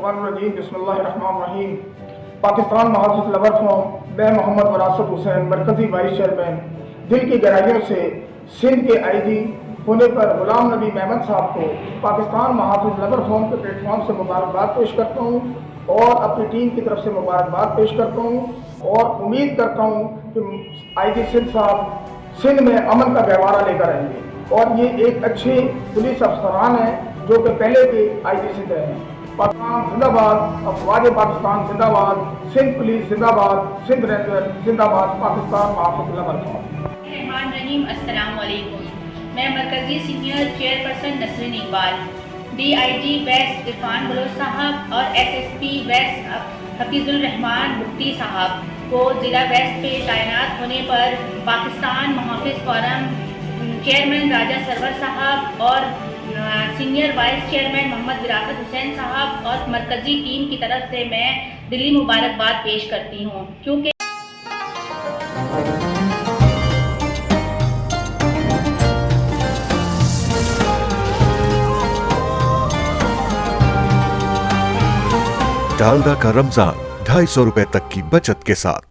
मिनशैतानिर्रजीम बिस्मिल्लाहिर्रहमानिर्रहीम। Pakistan Mahafiz lover form मैं मोहम्मद वरासत हुसैन मरकजी वाइस चेयरमैन दिल की गहराइयों से सिंध के आईजी होने पर गुलाम नबी मेमन साहब को पाकिस्तान महाफिज लवर फॉर्म के प्लेटफॉर्म से मुबारकबाद पेश करता हूँ और अपनी टीम की तरफ से मुबारकबाद पेश करता हूँ और उम्मीद करता हूँ कि आईजी सिंध साहब सिंध में अमन का गहवारा लेकर आएंगे और ये एक अच्छे पुलिस अफसरान हैं जो कि पहले के आईजी सिंध हैं। पाकिस्तान जिंदाबाद, अफवाज पाकिस्तान जिंदाबाद, सिंध पुलिस जिंदाबाद, सिंध रेंजर जिंदाबाद, पाकिस्तान महाफिज लवर फॉर्म। रहीम अस्सलाम वालेकुम। मैं मरकजी senior chairperson Nasreen Iqbal, DIG west Irfan Baloch sahab और SSP वेस्ट हफीजुल रहमान मुफ्ती साहब को ज़िला वेस्ट पे तैनात होने पर पाकिस्तान महाफिज फोरम चेयरमैन राजा सरवर साहब और सीनियर वाइस चेयरमैन मोहम्मद विरासत हुसैन साहब और मरकजी टीम की तरफ से मैं दिली मुबारकबाद पेश करती हूँ, क्योंकि डालडा का रमजान 250 रुपए तक की बचत के साथ।